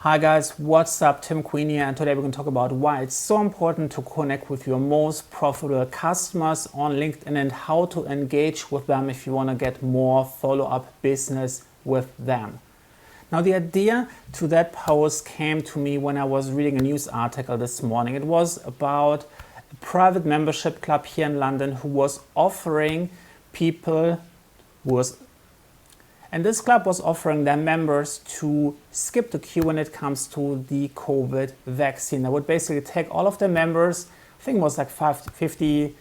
Hi guys, what's up? Tim Queen here, and today we're going to talk about why it's so important to connect with your most profitable customers on LinkedIn and how to engage with them if you want to get more follow-up business with them. Now, the idea to that post came to me when I was reading a news article this morning. It was about a private membership club here in London who was offering people and this club was offering their members to skip the queue when it comes to the COVID vaccine. They would basically take all of their members, I think it was like 50,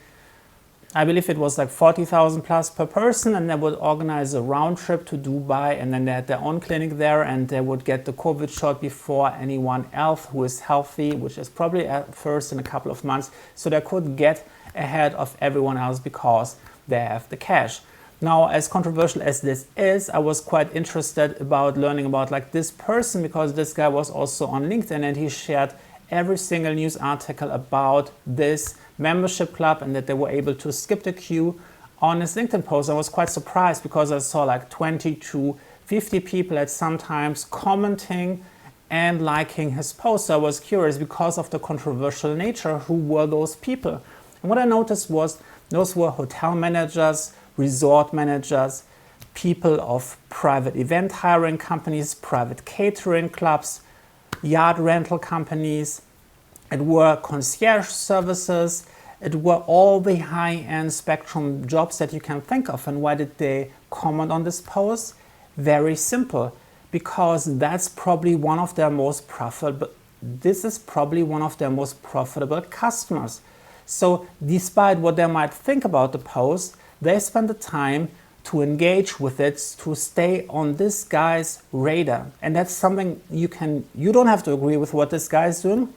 I believe it was like 40,000 plus per person, and they would organize a round trip to Dubai, and then they had their own clinic there, and they would get the COVID shot before anyone else who is healthy, which is probably at first in a couple of months, so they could get ahead of everyone else because they have the cash. Now, as controversial as this is, I was quite interested about learning about like this person, because this guy was also on LinkedIn and he shared every single news article about this membership club and that they were able to skip the queue on his LinkedIn post. I was quite surprised because I saw like 20 to 50 people at sometimes commenting and liking his post. So I was curious, because of the controversial nature, who were those people? And what I noticed was those were hotel managers, resort managers, people of private event hiring companies, private catering clubs, yard rental companies. It were concierge services. It were all the high-end spectrum jobs that you can think of. And why did they comment on this post? Very simple, because that's probably one of their most profitable. This is probably one of their most profitable customers. So despite what they might think about the post, they spend the time to engage with it, to stay on this guy's radar. And that's something you don't have to agree with what this guy is doing.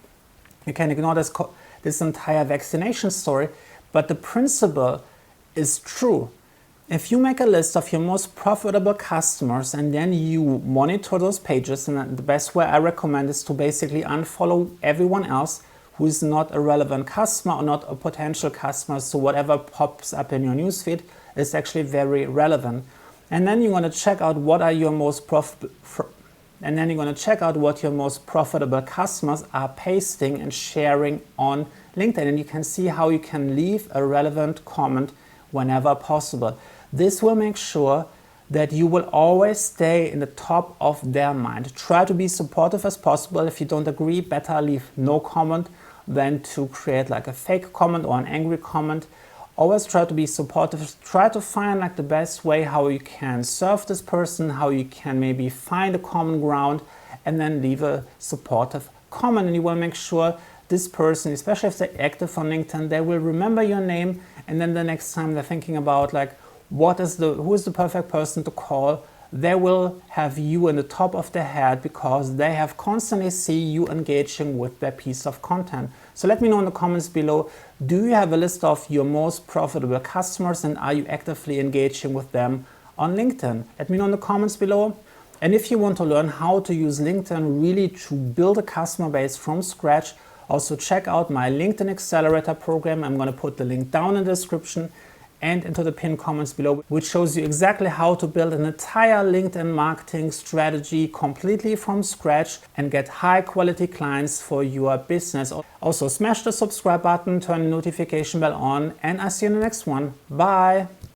You can ignore this entire vaccination story, but the principle is true. If you make a list of your most profitable customers and then you monitor those pages, and the best way I recommend is to basically unfollow everyone else who is not a relevant customer or not a potential customer, so whatever pops up in your newsfeed is actually very relevant. And then you're going to check out what are your most profitable customers are pasting and sharing on LinkedIn, and you can see how you can leave a relevant comment whenever possible. This will make sure that you will always stay in the top of their mind. Try to be supportive as possible. If you don't agree, better leave no comment than to create like a fake comment or an angry comment. Always try to be supportive. Try to find like the best way how you can serve this person, how you can maybe find a common ground, and then leave a supportive comment. And you will make sure this person, especially if they're active on LinkedIn, they will remember your name, and then the next time they're thinking about like who is the perfect person to call, they will have you in the top of their head because they have constantly see you engaging with their piece of content. So let me know in the comments below, do you have a list of your most profitable customers and are you actively engaging with them on LinkedIn? Let me know in the comments below. And if you want to learn how to use LinkedIn really to build a customer base from scratch, also check out my LinkedIn Accelerator program. I'm going to put the link down in the description and into the pinned comments below, which shows you exactly how to build an entire LinkedIn marketing strategy completely from scratch and get high quality clients for your business. Also smash the subscribe button, turn the notification bell on, and I'll see you in the next one. Bye!